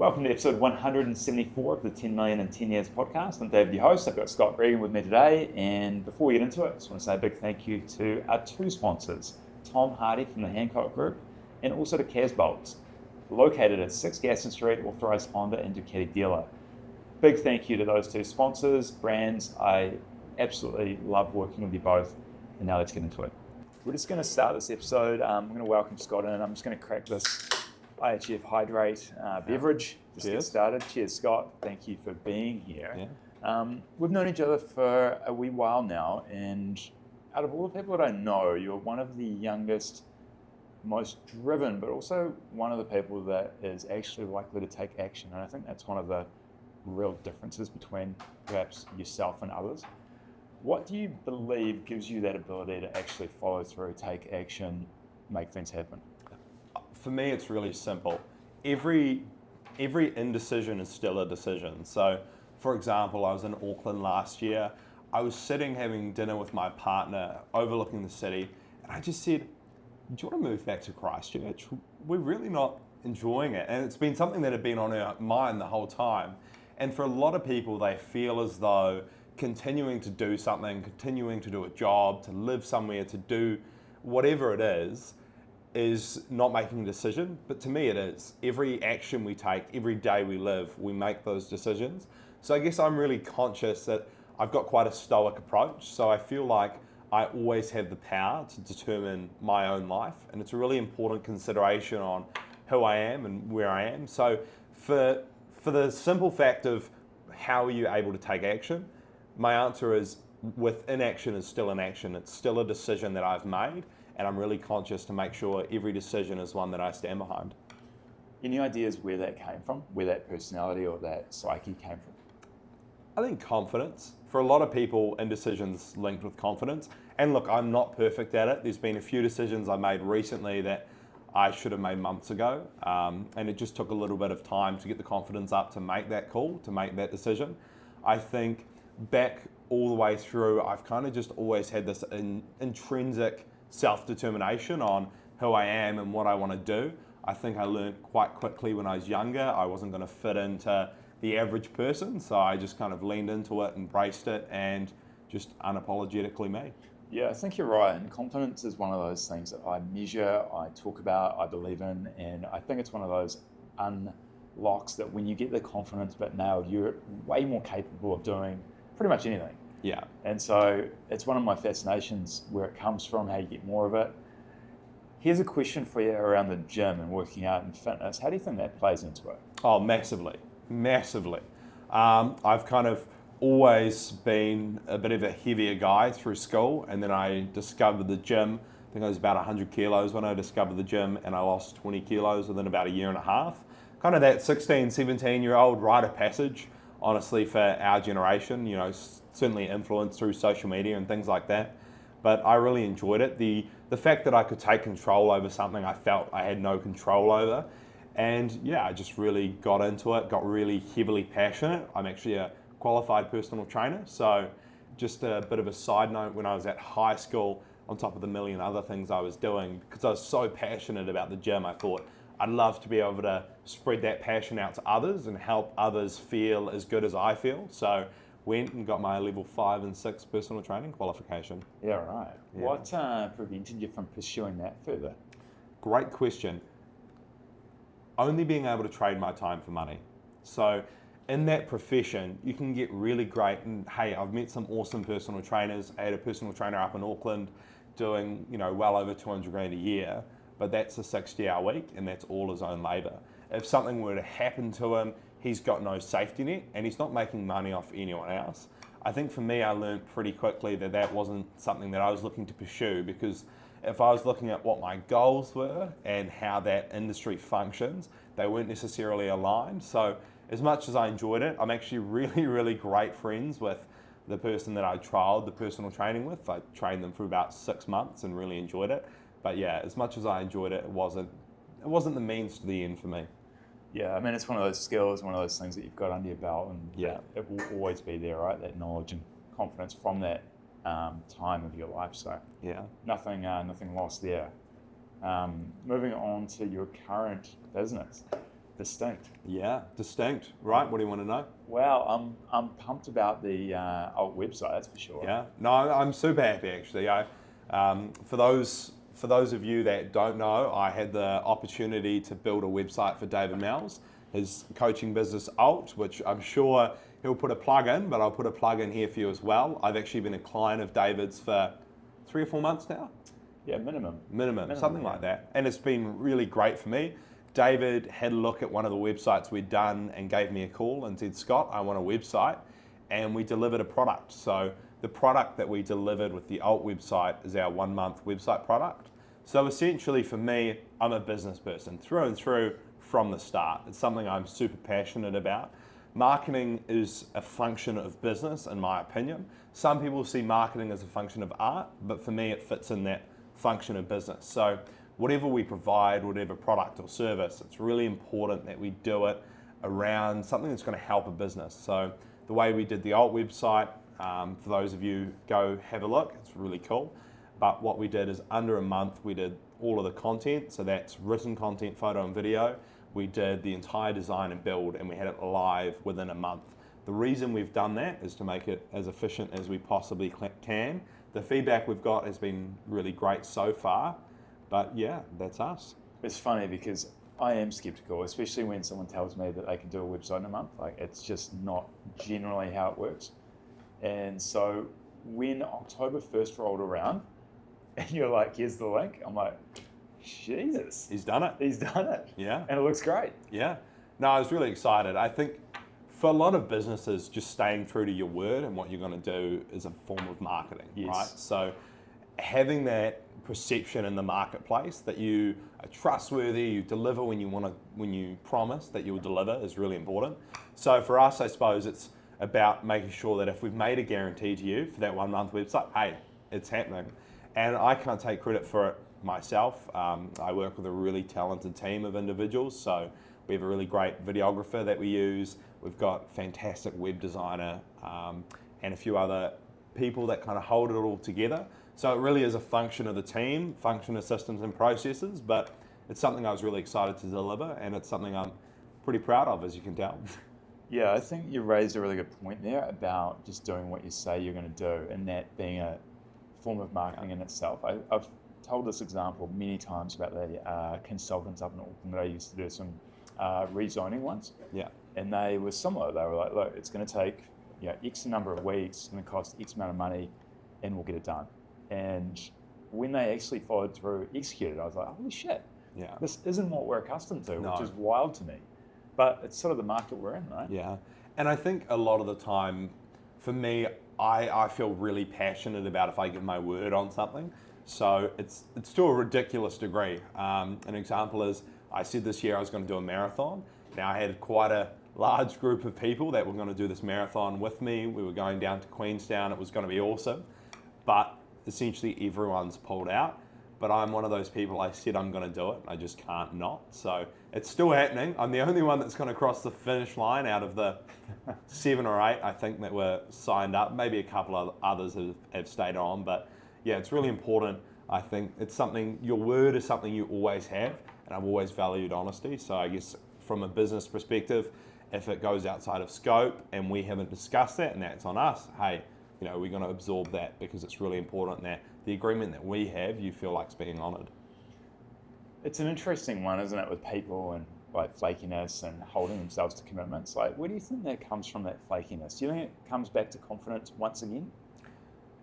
Welcome to episode 174 of the 10 Million in 10 Years podcast. I'm David, your host. I've got Scott Gregan with me today. And before we get into it, I just want to say a big thank you to our two sponsors, Tom Hardy from the Hancock Group and also to Casbolts, located at 6 Gaston Street, authorised Honda and Ducati dealer. Big thank you to those two sponsors, brands. I absolutely love working with you both. And now let's get into it. We're just going to start this episode. I'm going to welcome Scott in. I'm just going to crack this IHF Hydrate beverage. Just get started. Cheers, Scott. Thank you for being here. Yeah. We've known each other for a wee while now, and out of all the people that I know, you're one of the youngest, most driven, but also one of the people that is actually likely to take action. And I think that's one of the real differences between perhaps yourself and others. What do you believe gives you that ability to actually follow through, take action, make things happen? For me, it's really simple. Every indecision is still a decision. So, for example, I was in Auckland last year. I was sitting having dinner with my partner, overlooking the city, and I just said, "Do you want to move back to Christchurch? We're really not enjoying it." And it's been something that had been on our mind the whole time. And for a lot of people, they feel as though continuing to do something, continuing to do a job, to live somewhere, to do whatever it is not making a decision, but to me it is. Every action we take, every day we live, we make those decisions. So I guess I'm really conscious that I've got quite a stoic approach, so I feel like I always have the power to determine my own life, and it's a really important consideration on who I am and where I am. So for the simple fact of how are you able to take action, my answer is with inaction is still inaction. It's still a decision that I've made, and I'm really conscious to make sure every decision is one that I stand behind. Any ideas where that came from, where that personality or that psyche came from? I think confidence. For a lot of people, indecision's linked with confidence. And look, I'm not perfect at it. There's been a few decisions I made recently that I should have made months ago. And it just took a little bit of time to get the confidence up to make that call, to make that decision. I think back all the way through, I've kind of just always had this intrinsic self-determination on who I am and what I want to do. I think I learned quite quickly when I was younger I wasn't going to fit into the average person, so I just kind of leaned into it, embraced it, and just unapologetically me. Yeah, I think you're right, and confidence is one of those things that I measure, I talk about, I believe in, and I think it's one of those unlocks that when you get the confidence bit nailed, you're way more capable of doing pretty much anything. Yeah. And so it's one of my fascinations where it comes from, how you get more of it. Here's a question for you around the gym and working out and fitness. How do you think that plays into it? Oh, massively. I've kind of always been a bit of a heavier guy through school, and then I discovered the gym. I think I was about 100 kilos when I discovered the gym, and I lost 20 kilos within about a year and a half. Kind of that 16, 17-year-old rite of passage, honestly, for our generation, certainly influenced through social media and things like that. But I really enjoyed it. The fact that I could take control over something I felt I had no control over. And yeah, I just really got into it, got really heavily passionate. I'm actually a qualified personal trainer. So just a bit of a side note, when I was at high school, on top of the million other things I was doing, because I was so passionate about the gym, I thought I'd love to be able to spread that passion out to others and help others feel as good as I feel. So went and got my level 5 and 6 personal training qualification. Yeah, right. Yeah. What prevented you from pursuing that further? Great question. Only being able to trade my time for money. So in that profession, you can get really great, and hey, I've met some awesome personal trainers. I had a personal trainer up in Auckland doing, well over 200 grand a year, but that's a 60-hour week and that's all his own labor. If something were to happen to him, he's got no safety net and he's not making money off anyone else. I think for me, I learned pretty quickly that that wasn't something that I was looking to pursue, because if I was looking at what my goals were and how that industry functions, they weren't necessarily aligned. So as much as I enjoyed it, I'm actually really, really great friends with the person that I trialed the personal training with. I trained them for about 6 months and really enjoyed it. But yeah, as much as I enjoyed it, it wasn't the means to the end for me. Yeah, I mean, it's one of those skills, one of those things that you've got under your belt, and yeah, it will always be there, right? That knowledge and confidence from that time of your life. So yeah, nothing lost there. Moving on to your current business. Distinct. Yeah, distinct, right? What do you want to know? Wow, I'm pumped about the old website, that's for sure. Yeah, no, I'm super happy actually. For those of you that don't know, I had the opportunity to build a website for David Mells, his coaching business Alt, which I'm sure he'll put a plug in, but I'll put a plug in here for you as well. I've actually been a client of David's for 3 or 4 months now. Yeah, minimum, Something like that. And it's been really great for me. David had a look at one of the websites we'd done and gave me a call and said, Scott, I want a website. And we delivered a product. So the product that we delivered with the Alt website is our 1-month website product. So essentially for me, I'm a business person through and through from the start. It's something I'm super passionate about. Marketing is a function of business, in my opinion. Some people see marketing as a function of art, but for me, it fits in that function of business. So whatever we provide, whatever product or service, it's really important that we do it around something that's going to help a business. So the way we did the Alt website, for those of you, go have a look, it's really cool. But what we did is under a month, we did all of the content. So that's written content, photo and video. We did the entire design and build, and we had it live within a month. The reason we've done that is to make it as efficient as we possibly can. The feedback we've got has been really great so far, but yeah, that's us. It's funny because I am skeptical, especially when someone tells me that they can do a website in a month. Like, it's just not generally how it works. And so when October 1st rolled around and you're like, here's the link, I'm like, Jesus. He's done it. He's done it. Yeah. And it looks great. Yeah. No, I was really excited. I think for a lot of businesses, just staying true to your word and what you're going to do is a form of marketing, Yes. right? So having that perception in the marketplace that you are trustworthy, you deliver when you promise that you'll deliver is really important. So for us, I suppose it's about making sure that if we've made a guarantee to you for that 1-month website, hey, it's happening. And I can't take credit for it myself. I work with a really talented team of individuals. So we have a really great videographer that we use. We've got a fantastic web designer and a few other people that kind of hold it all together. So it really is a function of the team, function of systems and processes, but it's something I was really excited to deliver, and it's something I'm pretty proud of, as you can tell. Yeah, I think you raised a really good point there about just doing what you say you're going to do, and that being a form of marketing in itself. I've told this example many times about the consultants up in Auckland that I used to do some rezoning once. Yeah. And they were similar. They were like, look, it's going to take X number of weeks, it's going to cost X amount of money, and we'll get it done. And when they actually followed through, executed, I was like, holy shit, this isn't what we're accustomed to, which is wild to me. But it's sort of the market we're in, right? Yeah. And I think a lot of the time, for me, I feel really passionate about if I give my word on something. So it's to a ridiculous degree. An example is, I said this year I was going to do a marathon. Now I had quite a large group of people that were going to do this marathon with me. We were going down to Queenstown. It was going to be awesome. But essentially everyone's pulled out. But I'm one of those people, I said I'm going to do it. I just can't not. So it's still happening. I'm the only one that's going to cross the finish line out of the 7 or 8, I think, that were signed up. Maybe a couple of others have stayed on. But yeah, it's really important. I think it's something, your word is something you always have. And I've always valued honesty. So I guess from a business perspective, if it goes outside of scope and we haven't discussed that and that's on us, hey, we're going to absorb that because it's really important that the agreement that we have, you feel like it's being honoured. It's an interesting one, isn't it, with people and like flakiness and holding themselves to commitments. Like, where do you think that comes from, that flakiness? Do you think it comes back to confidence once again?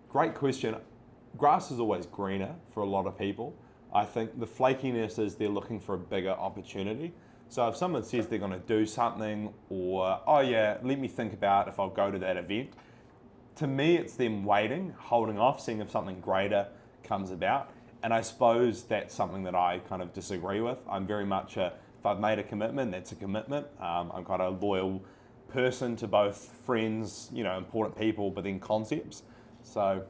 Great question. Grass is always greener for a lot of people. I think the flakiness is they're looking for a bigger opportunity. So if someone says they're going to do something, or, oh yeah, let me think about if I'll go to that event, to me, it's them waiting, holding off, seeing if something greater comes about. And I suppose that's something that I kind of disagree with. I'm very much if I've made a commitment, that's a commitment. I'm quite a loyal person to both friends, important people, but then concepts. So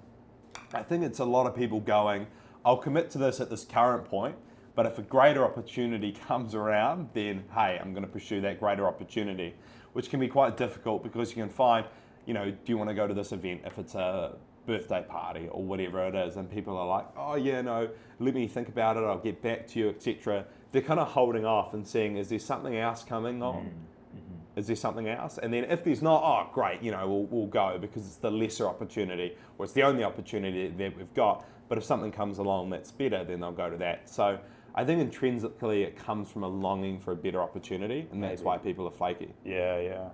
I think it's a lot of people going, I'll commit to this at this current point, but if a greater opportunity comes around, then hey, I'm going to pursue that greater opportunity, which can be quite difficult because you can find, do you want to go to this event if it's a birthday party or whatever it is, and people are like, oh yeah, no, let me think about it, I'll get back to you, etc. they're kind of holding off and seeing, is there something else coming on? Mm-hmm. Is there something else? And then if there's not, oh great, we'll go because it's the lesser opportunity, or it's the only opportunity that we've got. But if something comes along that's better, then they'll go to that. So I think intrinsically it comes from a longing for a better opportunity, and that's why people are flaky. Yeah.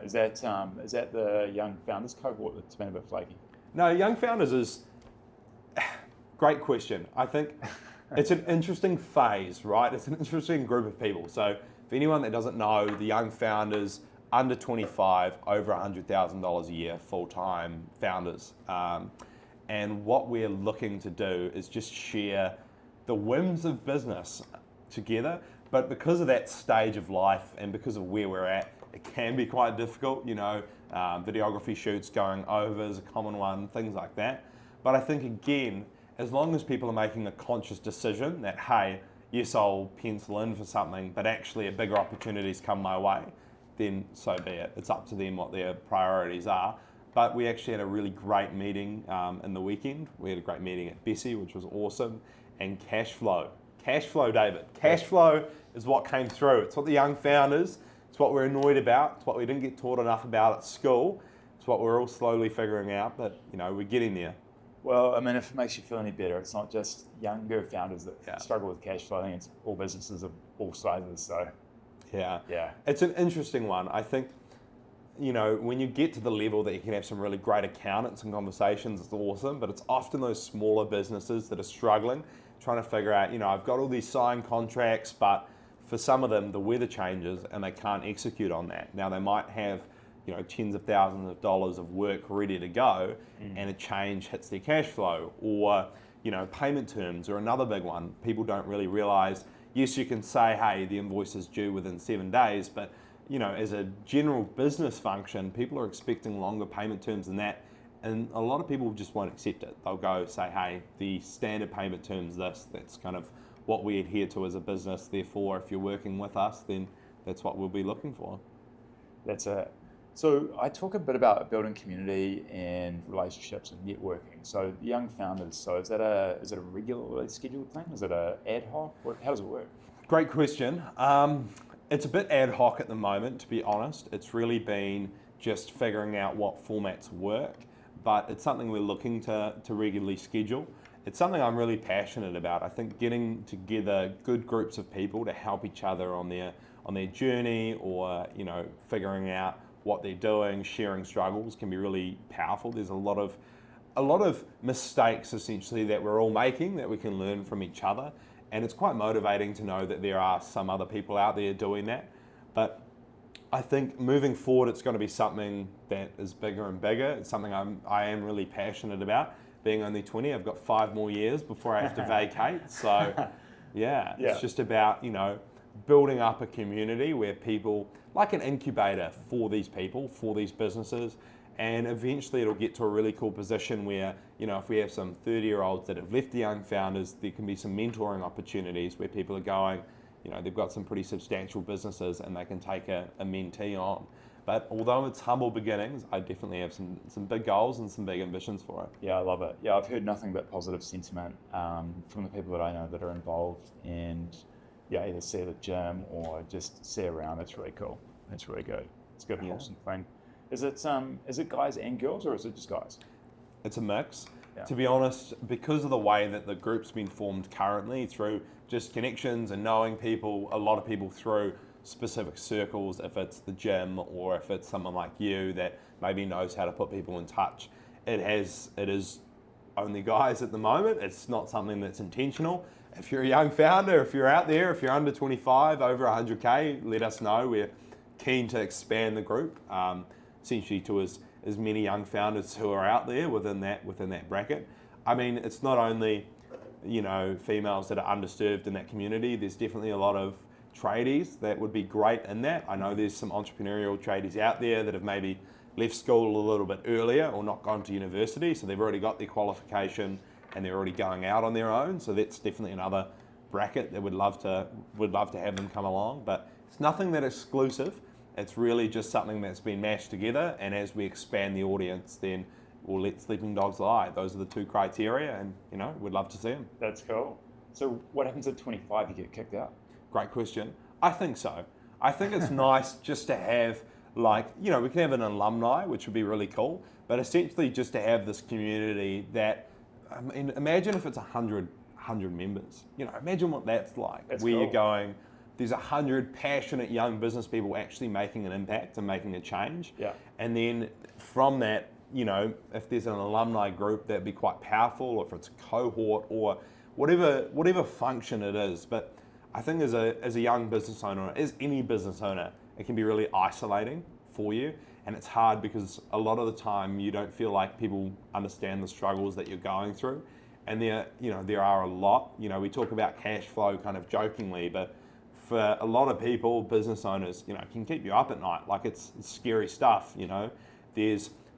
Is that the young founders cohort that's been a bit flaky? No, young founders is great question. I think it's an interesting phase, right? It's an interesting group of people. So for anyone that doesn't know, the young founders, under 25, over $100,000 a year, full-time founders. And what we're looking to do is just share the whims of business together. But because of that stage of life and because of where we're at, it can be quite difficult. Videography shoots going over is a common one, things like that. But I think, again, as long as people are making a conscious decision that, hey, yes, I'll pencil in for something, but actually a bigger opportunities come my way, then so be it. It's up to them what their priorities are. But we actually had a really great meeting in the weekend. We had a great meeting at Bessie, which was awesome. And cash flow. Cash flow, David. Cash flow is what came through. It's what the young founders, it's what we're annoyed about. It's what we didn't get taught enough about at school. It's what we're all slowly figuring out, but we're getting there. Well, I mean, if it makes you feel any better, it's not just younger founders that struggle with cash flow. I think it's all businesses of all sizes. So, yeah, it's an interesting one. I think, when you get to the level that you can have some really great accountants and conversations, it's awesome. But it's often those smaller businesses that are struggling, trying to figure out, I've got all these signed contracts, but for some of them, the weather changes and they can't execute on that. Now, they might have tens of thousands of dollars of work ready to go, and a change hits their cash flow, or payment terms are another big one. People don't really realize, yes, you can say, hey, the invoice is due within 7 days, but as a general business function, people are expecting longer payment terms than that, and a lot of people just won't accept it. They'll go say, hey, the standard payment terms that's kind of what we adhere to as a business, therefore if you're working with us, then that's what we'll be looking for. That's it. So I talk a bit about building community and relationships and networking. So the young founders, so is it a regularly scheduled thing? Is it a ad hoc? How does it work? Great question. It's a bit ad hoc at the moment, to be honest. It's really been just figuring out what formats work, but it's something we're looking to regularly schedule. It's something I'm really passionate about. I think getting together good groups of people to help each other on their journey, or figuring out what they're doing, sharing struggles, can be really powerful. There's a lot of mistakes essentially that we're all making that we can learn from each other, and it's quite motivating to know that there are some other people out there doing that. But I think moving forward, it's going to be something that is bigger and bigger. It's something I am really passionate about. Being only 20, I've got 5 more years before I have to vacate. So it's just about building up a community where people, like an incubator for these people, for these businesses, and eventually it'll get to a really cool position where, if we have some 30-year-olds that have left the young founders, there can be some mentoring opportunities where people are going, they've got some pretty substantial businesses and they can take a mentee on. But although it's humble beginnings, I definitely have some big goals and some big ambitions for it. Yeah, I love it. Yeah, I've heard nothing but positive sentiment from the people that I know that are involved, and either see at the gym or just see around. It's really cool. It's really good. It's a good, wholesome thing. Is it guys and girls, or is it just guys? It's a mix. Yeah. To be honest, because of the way that the group's been formed currently, through just connections and knowing people, a lot of people through specific circles, if it's the gym or if it's someone like you that maybe knows how to put people in touch, it is only guys at the moment. It's not something that's intentional. If you're a young founder, if you're out there, if you're under 25, over 100K, let us know. We're keen to expand the group, essentially to as many young founders who are out there within that bracket. I mean, it's not only females that are underserved in that community. There's definitely a lot of tradies that would be great in that. I know there's some entrepreneurial tradies out there that have maybe left school a little bit earlier or not gone to university, so they've already got their qualification and they're already going out on their own. So that's definitely another bracket that would love to have them come along. But it's nothing that exclusive. It's really just something that's been mashed together, and as we expand the audience, then we'll let sleeping dogs lie. Those are the 2 criteria, and we'd love to see them. That's cool. So what happens at 25? You get kicked out? Great question. I think so. I think it's nice just to have, like, we can have an alumni, which would be really cool, but essentially just to have this community that, I mean, imagine if it's 100 members. Imagine what that's like. That's where cool. You're going, there's 100 passionate young business people actually making an impact and making a change. Yeah. And then from that, if there's an alumni group, that'd be quite powerful, or if it's a cohort or whatever function it is. But I think as a young business owner, as any business owner, it can be really isolating for you. And it's hard because a lot of the time you don't feel like people understand the struggles that you're going through. And there are a lot. We talk about cash flow kind of jokingly, but for a lot of people, business owners, can keep you up at night. Like it's scary stuff.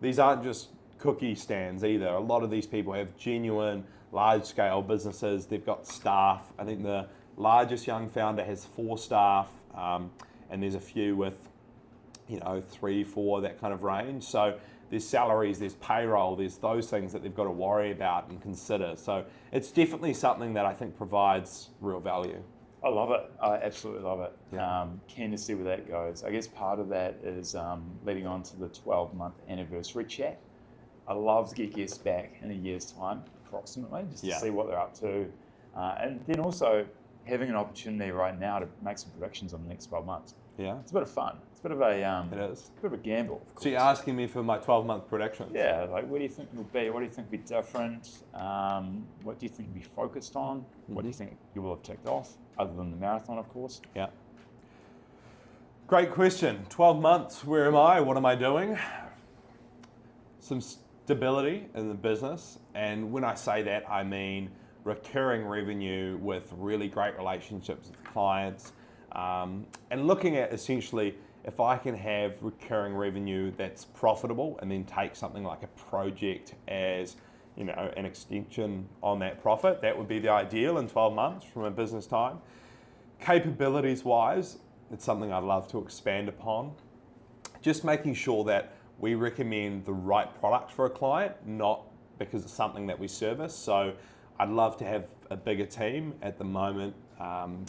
These aren't just cookie stands either. A lot of these people have genuine, large-scale businesses. They've got staff. I think the largest young founder has 4 staff, and there's a few with, 3, 4, that kind of range. So there's salaries, there's payroll, there's those things that they've got to worry about and consider. So it's definitely something that I think provides real value. I love it. I absolutely love it. Yeah. Keen to see where that goes. I guess part of that is leading on to the 12-month anniversary chat. I love to get guests back in a year's time, approximately, just to see what they're up to. And then also having an opportunity right now to make some predictions on the next 12 months. Yeah. It's a bit of fun. It's a bit of a, it is. a bit of a gamble, of course. So you're asking me for my 12-month predictions? Yeah, like where do you think you'll be? What do you think will be different? What do you think you'll be focused on? What do you think you will have ticked off, other than the marathon, of course? Yeah. Great question. 12 months, where am I? What am I doing? Some stability in the business. And when I say that, I mean recurring revenue with really great relationships with clients. And looking at essentially, if I can have recurring revenue that's profitable and then take something like a project as an extension on that profit, that would be the ideal in 12 months from a business time. Capabilities wise, it's something I'd love to expand upon. Just making sure that we recommend the right product for a client, not because it's something that we service. So I'd love to have a bigger team. At the moment,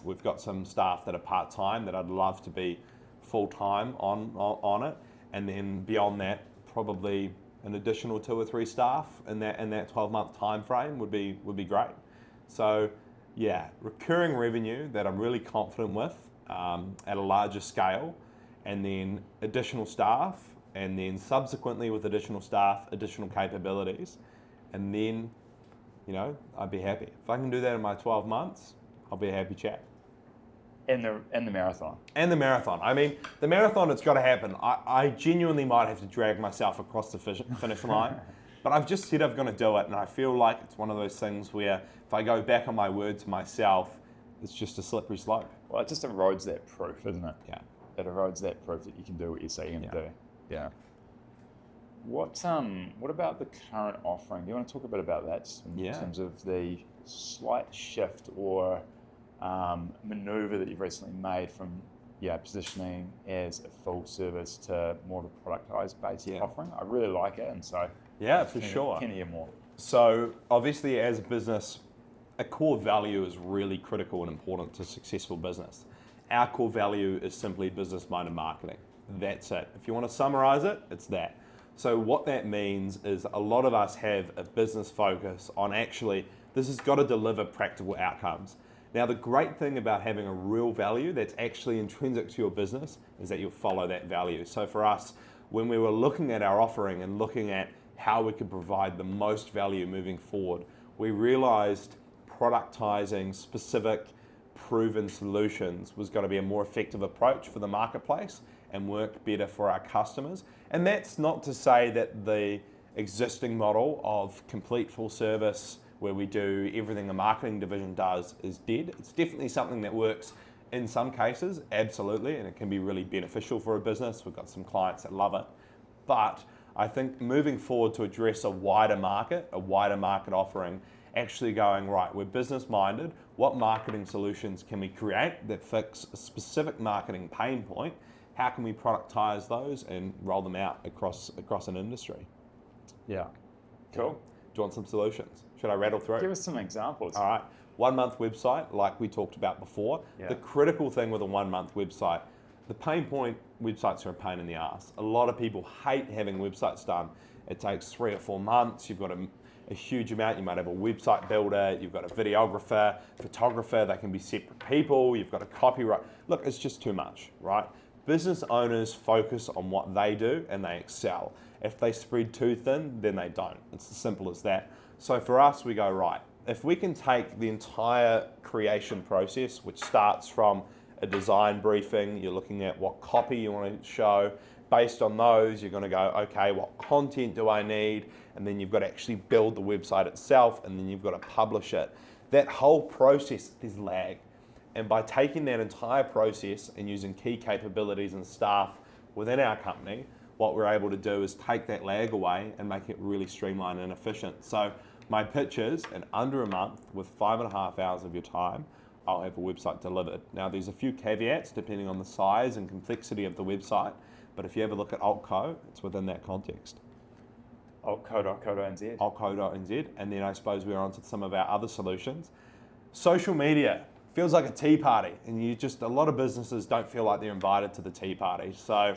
we've got some staff that are part-time that I'd love to be full-time on it. And then beyond that, probably an additional 2 or 3 staff in that 12-month time frame would be great. So yeah, recurring revenue that I'm really confident with at a larger scale, and then additional staff, and then subsequently with additional staff, additional capabilities, and then I'd be happy. If I can do that in my 12 months, I'll be a happy chap. And the marathon. And the marathon. I mean, the marathon, it's got to happen. I genuinely might have to drag myself across the finish line, but I've just said I'm going to do it, and I feel like it's one of those things where if I go back on my word to myself, it's just a slippery slope. Well, it just erodes that proof, isn't it? Yeah. It erodes that proof that you can do what you say you're going to do. Yeah. What about the current offering? Do you want to talk a bit about that, just in terms of the slight shift or maneuver that you've recently made from positioning as a full service to more of a productized based offering? I really like it, and so for sure. Can hear more. So obviously, as a business, a core value is really critical and important to successful business. Our core value is simply business-minded marketing. That's it. If you want to summarize it, it's that. So what that means is a lot of us have a business focus on actually, this has got to deliver practical outcomes. Now, the great thing about having a real value that's actually intrinsic to your business is that you'll follow that value. So for us, when we were looking at our offering and looking at how we could provide the most value moving forward, we realized productizing specific proven solutions was going to be a more effective approach for the marketplace and work better for our customers. And that's not to say that the existing model of complete full service where we do everything the marketing division does is dead. It's definitely something that works in some cases, absolutely, and it can be really beneficial for a business. We've got some clients that love it. But I think moving forward to address a wider market offering, actually going, right, we're business minded, what marketing solutions can we create that fix a specific marketing pain point? How can we productize those and roll them out across an industry? Yeah. Cool. Do you want some solutions? Should I rattle through? Give us some examples. All right. 1 month website, like we talked about before, the critical thing with a 1 month website, the pain point, websites are a pain in the ass. A lot of people hate having websites done. It takes 3 or 4 months. You've got a huge amount. You might have a website builder, you've got a videographer, photographer, they can be separate people, you've got a copyright. Look, it's just too much, right? Business owners focus on what they do and they excel. If they spread too thin, then they don't. It's as simple as that. So for us, we go, right, if we can take the entire creation process, which starts from a design briefing, you're looking at what copy you want to show. Based on those, you're going to go, okay, what content do I need? And then you've got to actually build the website itself, and then you've got to publish it. That whole process, there's lag. And by taking that entire process and using key capabilities and staff within our company, what we're able to do is take that lag away and make it really streamlined and efficient. So my pitch is, in under a month, with 5.5 hours of your time, I'll have a website delivered. Now, there's a few caveats depending on the size and complexity of the website, but if you ever look at Altco, it's within that context. Altco.co.nz. Altco.nz, and then I suppose we're on to some of our other solutions. Social media feels like a tea party, and a lot of businesses don't feel like they're invited to the tea party. So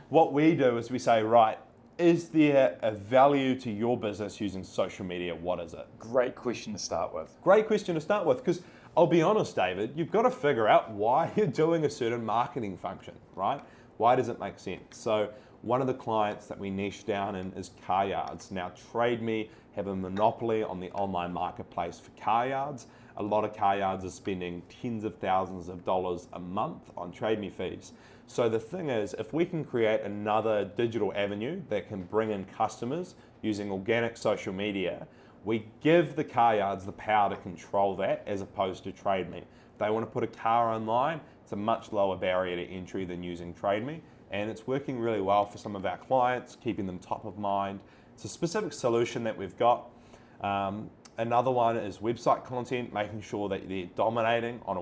what we do is we say, right, is there a value to your business using social media? What is it? Great question to start with. Great question to start with, because I'll be honest, David, you've got to figure out why you're doing a certain marketing function, right? Why does it make sense? So one of the clients that we niche down in is car yards. Now, Trade Me have a monopoly on the online marketplace for car yards. A lot of car yards are spending tens of thousands of dollars a month on Trade Me fees. So the thing is, if we can create another digital avenue that can bring in customers using organic social media, we give the car yards the power to control that as opposed to Trade Me. If they want to put a car online, it's a much lower barrier to entry than using Trade Me, and it's working really well for some of our clients, keeping them top of mind. It's a specific solution that we've got. Another one is website content, making sure that they're dominating on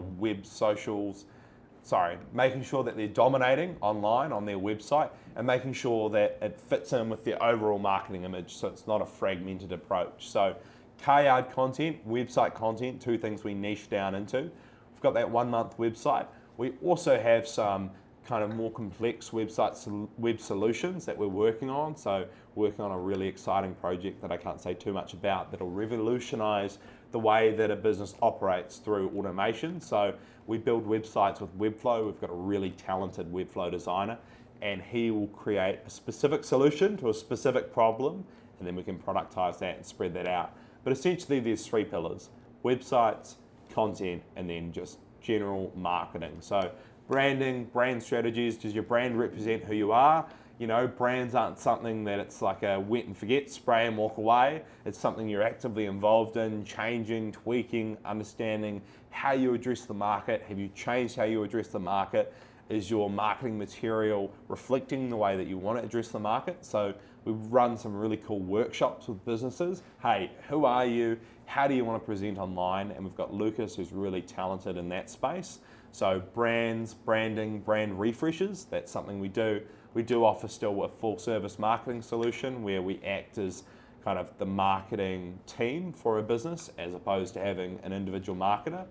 making sure that they're dominating online on their website and making sure that it fits in with their overall marketing image so it's not a fragmented approach. So car yard content, website content, two things we niche down into. We've got that 1 month website. We also have some kind of more complex web solutions that we're working on. So working on a really exciting project that I can't say too much about that'll revolutionize the way that a business operates through automation. So we build websites with Webflow. We've got a really talented Webflow designer, and he will create a specific solution to a specific problem, and then we can productize that and spread that out. But essentially there's 3 pillars: websites, content, and then just general marketing. So branding, brand strategies. Does your brand represent who you are? You know, brands aren't something that it's like a wet and forget, spray and walk away. It's something you're actively involved in, changing, tweaking, understanding how you address the market. Have you changed how you address the market? Is your marketing material reflecting the way that you want to address the market? So we've run some really cool workshops with businesses. Hey, who are you? How do you want to present online? And we've got Lucas, who's really talented in that space. So brands, branding, brand refreshes, that's something we do. We do offer still a full service marketing solution where we act as kind of the marketing team for a business as opposed to having an individual marketer.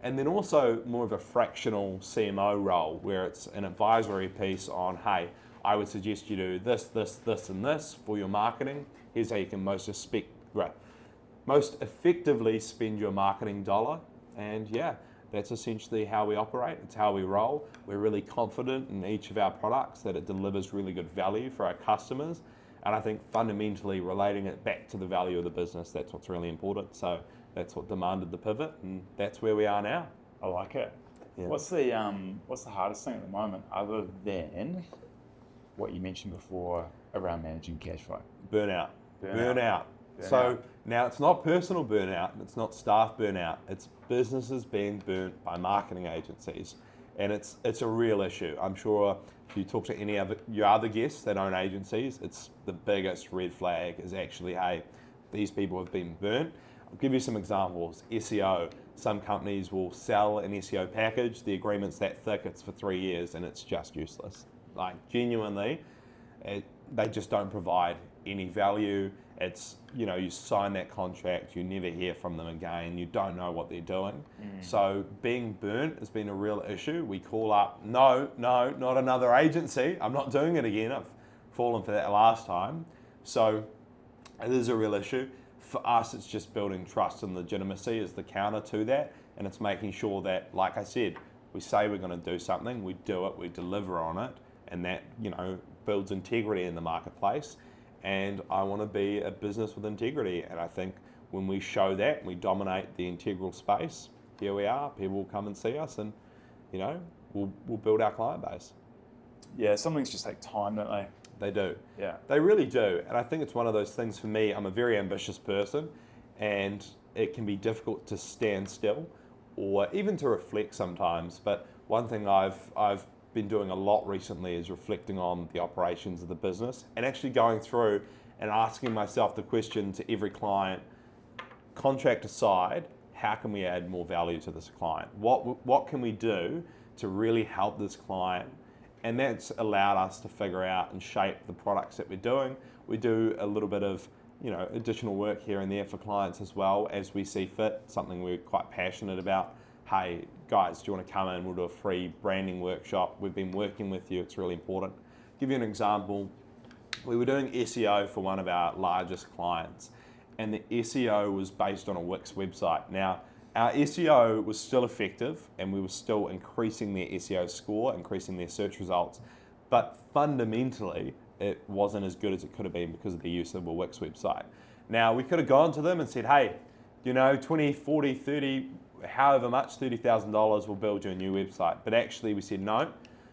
And then also more of a fractional CMO role where it's an advisory piece on, hey, I would suggest you do this, this, this, and this for your marketing. Here's how you can most effectively spend your marketing dollar. And yeah, that's essentially how we operate. It's how we roll. We're really confident in each of our products that it delivers really good value for our customers. And I think fundamentally relating it back to the value of the business, that's what's really important. So that's what demanded the pivot, and that's where we are now. I like it. Yeah. What's the hardest thing at the moment other than what you mentioned before around managing cash flow? Burnout. So now it's not personal burnout, it's not staff burnout, it's businesses being burnt by marketing agencies. And it's a real issue. I'm sure if you talk to any of your other guests that own agencies, it's the biggest red flag is actually, hey, these people have been burnt. I'll give you some examples. SEO. Some companies will sell an SEO package, the agreement's that thick, it's for 3 years, and it's just useless. Like genuinely, they just don't provide any value. It's, you sign that contract, you never hear from them again, you don't know what they're doing. So being burnt has been a real issue. We call up, no, not another agency. I'm not doing it again. I've fallen for that last time. So it is a real issue. For us, it's just building trust and legitimacy is the counter to that. And it's making sure that, like I said, we say we're going to do something, we do it, we deliver on it, and that, builds integrity in the marketplace. And I want to be a business with integrity. And I think when we show that, we dominate the integral space, here we are, people will come and see us and, we'll build our client base. Yeah, some things just take time, don't they? They do. Yeah. They really do. And I think it's one of those things for me, I'm a very ambitious person and it can be difficult to stand still or even to reflect sometimes. But one thing I've been doing a lot recently is reflecting on the operations of the business and actually going through and asking myself the question to every client, contract aside, how can we add more value to this client? What can we do to really help this client? And that's allowed us to figure out and shape the products that we're doing. We do a little bit of additional work here and there for clients as well as we see fit, something we're quite passionate about. Hey guys, do you want to come in? We'll do a free branding workshop. We've been working with you, it's really important. Give you an example. We were doing SEO for one of our largest clients and the SEO was based on a Wix website. Now, our SEO was still effective and we were still increasing their SEO score, increasing their search results, but fundamentally it wasn't as good as it could have been because of the use of a Wix website. Now, we could have gone to them and said, hey, 20, 40, 30, however much, $30,000 will build you a new website. But actually we said, no,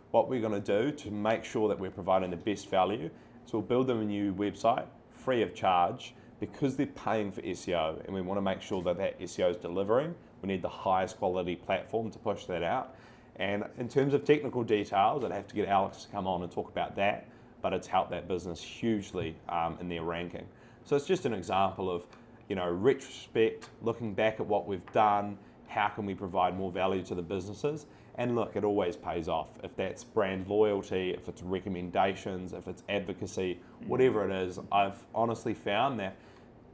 what we're going to do to make sure that we're providing the best value is we'll build them a new website free of charge because they're paying for SEO and we want to make sure that that SEO is delivering. We need the highest quality platform to push that out. And in terms of technical details, I'd have to get Alex to come on and talk about that, but it's helped that business hugely in their ranking. So it's just an example of, retrospect, looking back at what we've done, how can we provide more value to the businesses? And look, it always pays off. If that's brand loyalty, if it's recommendations, if it's advocacy, whatever it is, I've honestly found that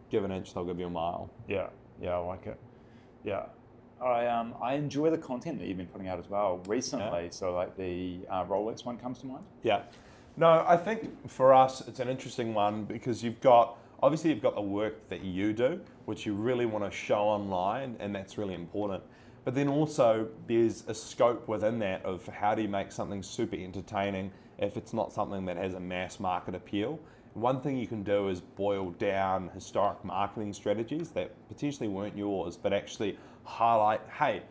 give an inch, they'll give you a mile. Yeah, I like it. Yeah. I enjoy the content that you've been putting out as well recently. Yeah. So like the Rolex one comes to mind. Yeah. No, I think for us, it's an interesting one because you've got the work that you do, which you really want to show online, and that's really important. But then also there's a scope within that of how do you make something super entertaining if it's not something that has a mass market appeal. One thing you can do is boil down historic marketing strategies that potentially weren't yours, but actually highlight, hey,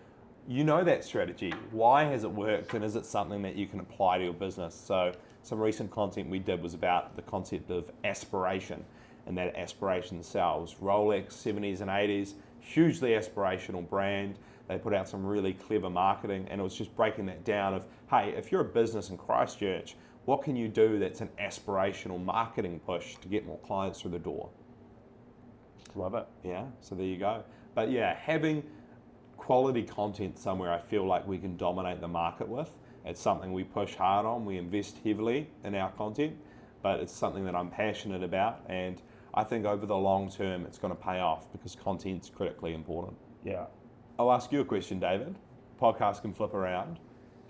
that strategy. Why has it worked? And is it something that you can apply to your business? So some recent content we did was about the concept of aspiration, and that aspiration sells. Rolex, 70s and 80s, hugely aspirational brand. They put out some really clever marketing, and it was just breaking that down of, hey, if you're a business in Christchurch, what can you do that's an aspirational marketing push to get more clients through the door? Love it. Yeah, so there you go. But yeah, having quality content somewhere I feel like we can dominate the market with. It's something we push hard on. We invest heavily in our content, but it's something that I'm passionate about, and I think over the long term it's going to pay off because content's critically important. Yeah. I'll ask you a question, David. Podcast can flip around.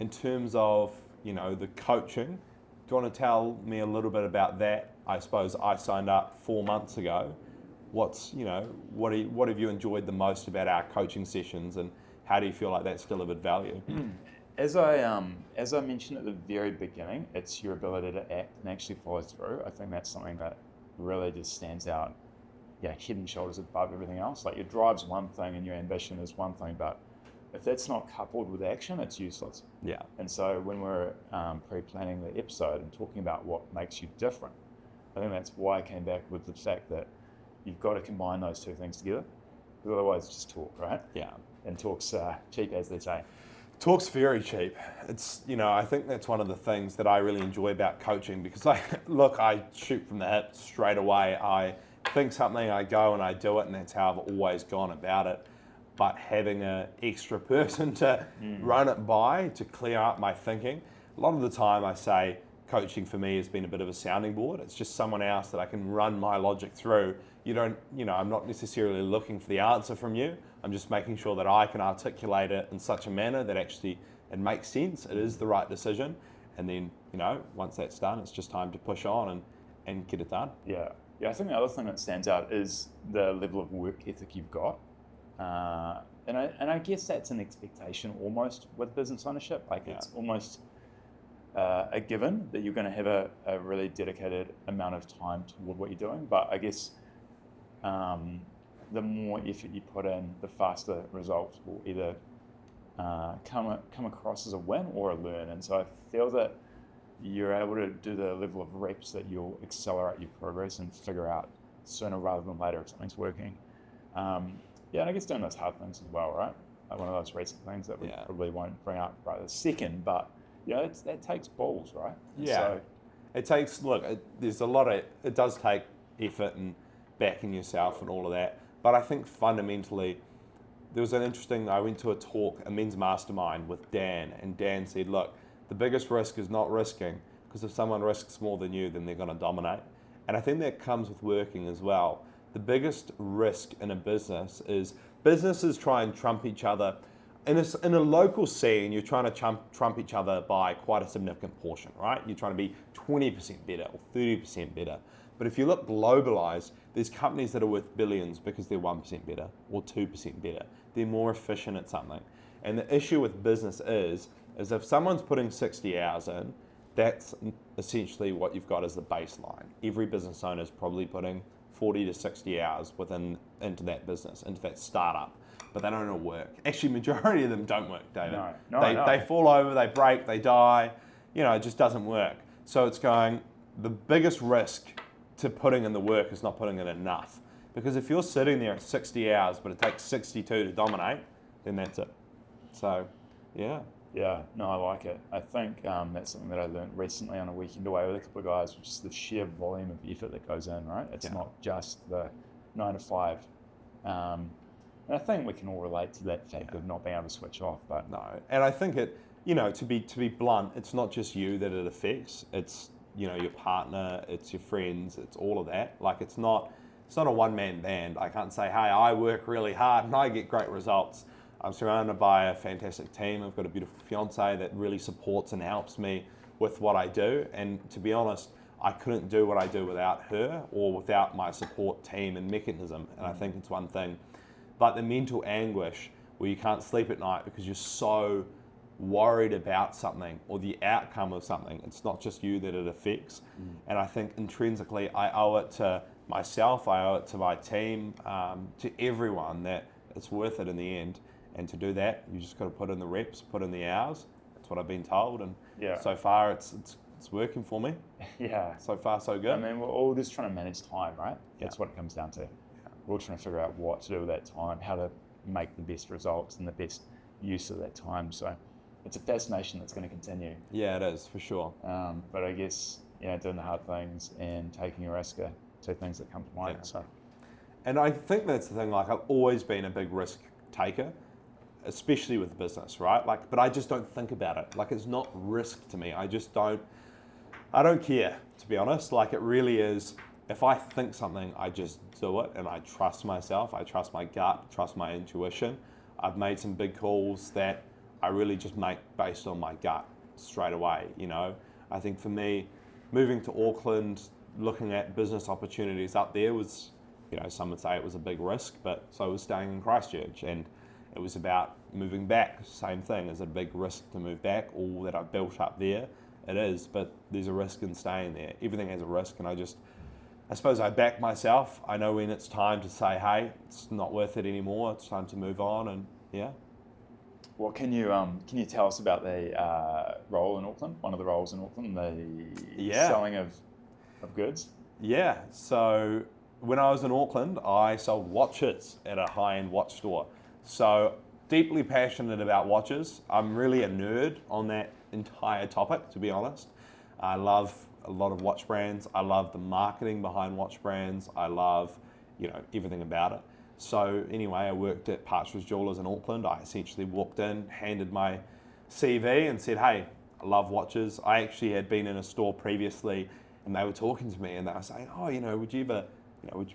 In terms of, the coaching, do you want to tell me a little bit about that? I suppose I signed up 4 months ago. What have you enjoyed the most about our coaching sessions, and how do you feel like that's delivered value? As I mentioned at the very beginning, it's your ability to act and actually follow through. I think that's something that really just stands out, head and shoulders above everything else. Like your drive's one thing and your ambition is one thing, but if that's not coupled with action, it's useless. Yeah. And so when we're pre-planning the episode and talking about what makes you different, I think that's why I came back with the fact that you've got to combine those two things together, because otherwise it's just talk, right? Yeah. And talk's cheap, as they say. Talk's very cheap. It's, I think that's one of the things that I really enjoy about coaching, because I shoot from the hip straight away. I think something, I go and I do it, and that's how I've always gone about it. But having an extra person to run it by, to clear up my thinking, a lot of the time I say, coaching for me has been a bit of a sounding board. It's just someone else that I can run my logic through. I'm not necessarily looking for the answer from you. I'm just making sure that I can articulate it in such a manner that actually it makes sense. It is the right decision. And then, once that's done, it's just time to push on and get it done. Yeah. Yeah, I think the other thing that stands out is the level of work ethic you've got. And I guess that's an expectation almost with business ownership. It's almost a given that you're going to have a really dedicated amount of time toward what you're doing. But I guess the more effort you put in, the faster results will either come across as a win or a learn. And so I feel that you're able to do the level of reps that you'll accelerate your progress and figure out sooner rather than later if something's working. And I guess doing those hard things as well, right? Like one of those recent things that we probably won't bring up right this second, but that takes balls, right? Yeah. So, it takes, it does take effort and backing yourself and all of that. But I think fundamentally, there was I went to a men's mastermind with Dan, and Dan said, look, the biggest risk is not risking, because if someone risks more than you, then they're going to dominate. And I think that comes with working as well. The biggest risk in a business is businesses try and trump each other. In a local scene, you're trying to trump each other by quite a significant portion, right? You're trying to be 20% better or 30% better. But if you look globalized, there's companies that are worth billions because they're 1% better or 2% better. They're more efficient at something. And the issue with business is if someone's putting 60 hours in, that's essentially what you've got as the baseline. Every business owner is probably putting 40 to 60 hours into that business, into that startup, but they don't all work. Actually, majority of them don't work, David. No. They fall over, they break, they die. It just doesn't work. So it's the biggest risk to putting in the work is not putting in enough. Because if you're sitting there at 60 hours, but it takes 62 to dominate, then that's it. So, yeah. Yeah, no, I like it. I think that's something that I learned recently on a weekend away with a couple of guys, which is the sheer volume of effort that goes in, right? It's not just the 9 to 5. And I think we can all relate to that fact of not being able to switch off. But no, and I think to be blunt, it's not just you that it affects. It's your partner, it's your friends, it's all of that. It's not a one-man band. I can't say, hey, I work really hard and I get great results. I'm surrounded by a fantastic team. I've got a beautiful fiance that really supports and helps me with what I do. And to be honest, I couldn't do what I do without her or without my support team and mechanism. And I think it's one thing. But the mental anguish where you can't sleep at night because you're so worried about something or the outcome of something, it's not just you that it affects. And I think intrinsically I owe it to myself, I owe it to my team, to everyone that it's worth it in the end. And to do that, you just got to put in the reps, put in the hours. That's what I've been told, and so far it's working for me. Yeah. So far, so good. I mean, we're all just trying to manage time, right? That's what it comes down to. Yeah. We're all trying to figure out what to do with that time, how to make the best results and the best use of that time. So it's a fascination that's going to continue. Yeah, it is, for sure. But I guess, doing the hard things and taking a risk are two things that come to mind. Yeah. So. And I think that's the thing, I've always been a big risk taker, especially with business, right? But I just don't think about it. It's not risk to me. I don't care, to be honest. It really is, if I think something, I just do it, and I trust myself. I trust my gut, trust my intuition. I've made some big calls that I really just make based on my gut straight away, I think for me, moving to Auckland, looking at business opportunities up there was, some would say it was a big risk, but so was staying in Christchurch, and it was about moving back. Same thing. Is it a big risk to move back? All that I've built up there, it is, but there's a risk in staying there. Everything has a risk, and I suppose I back myself. I know when it's time to say, hey, it's not worth it anymore. It's time to move on, and yeah. What can you tell us about the role in Auckland? One of the roles in Auckland, the selling of goods. Yeah. So when I was in Auckland, I sold watches at a high-end watch store. So deeply passionate about watches. I'm really a nerd on that entire topic, to be honest. I love a lot of watch brands. I love the marketing behind watch brands. I love, everything about it. So anyway, I worked at Partridge Jewellers in Auckland. I essentially walked in, handed my CV and said, hey, I love watches. I actually had been in a store previously, and they were talking to me, and they were saying, "Oh, would you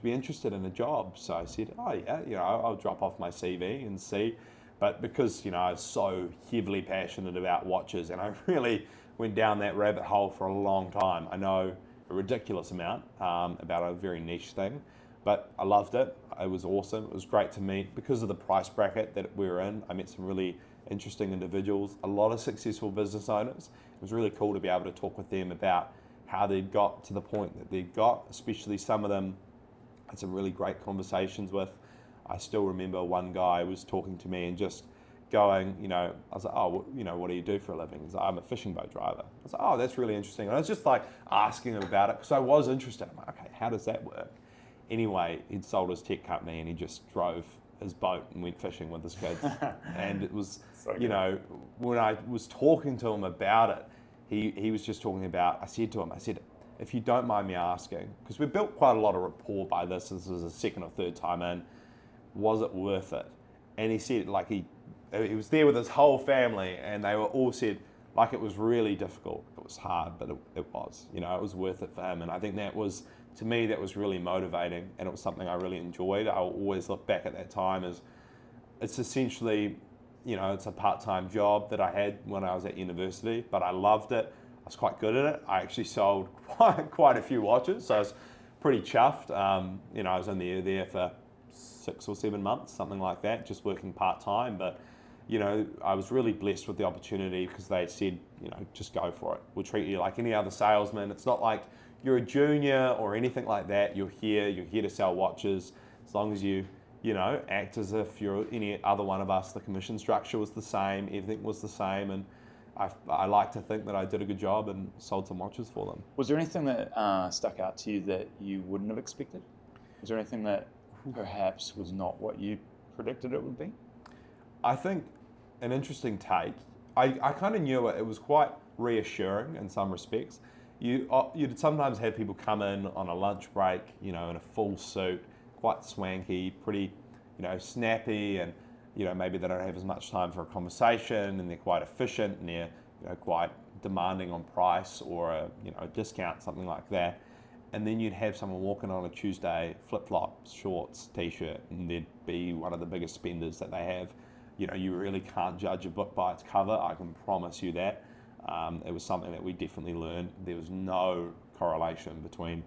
be interested in a job?" So I said, "Oh yeah, I'll drop off my CV and see." But because I was so heavily passionate about watches, and I really went down that rabbit hole for a long time. I know a ridiculous amount about a very niche thing, but I loved it. It was awesome. It was great to meet because of the price bracket that we were in. I met some really interesting individuals, a lot of successful business owners. It was really cool to be able to talk with them about how they'd got to the point that they'd got, especially some of them I had some really great conversations with. I still remember one guy was talking to me and just going, I was like, "Oh, what do you do for a living?" He's like, "I'm a fishing boat driver." I was like, "Oh, that's really interesting." And I was just like asking him about it because I was interested. I'm like, "Okay, how does that work?" Anyway, he'd sold his tech company and he just drove his boat and went fishing with his kids. And it was, So when I was talking to him about it, he was just talking about, I said to him, "If you don't mind me asking," because we built quite a lot of rapport by this was the second or third time in, was it worth it? And he said, like, he was there with his whole family and they were all said, like, it was really difficult. It was hard, but it was, it was worth it for him. And I think that was, to me, that was really motivating, and it was something I really enjoyed. I'll always look back at that time as it's essentially, it's a part-time job that I had when I was at university, but I loved it. I was quite good at it. I actually sold quite a few watches, so I was pretty chuffed. I was only there for 6 or 7 months, something like that, just working part-time. But, I was really blessed with the opportunity because they said, just go for it. We'll treat you like any other salesman. It's not like you're a junior or anything like that. You're here to sell watches. As long as you, act as if you're any other one of us. The commission structure was the same. Everything was the same. And I like to think that I did a good job and sold some watches for them. Was there anything that stuck out to you that you wouldn't have expected? Was there anything that perhaps was not what you predicted it would be? I think an interesting take. I kind of knew it. It was quite reassuring in some respects. You'd sometimes have people come in on a lunch break, in a full suit, quite swanky, pretty, snappy, and maybe they don't have as much time for a conversation, and they're quite efficient, and they're quite demanding on price or a discount, something like that. And then you'd have someone walking on a Tuesday, flip-flops, shorts, t-shirt, and they'd be one of the biggest spenders that they have. You really can't judge a book by its cover, I can promise you that. It was something that we definitely learned. There was no correlation between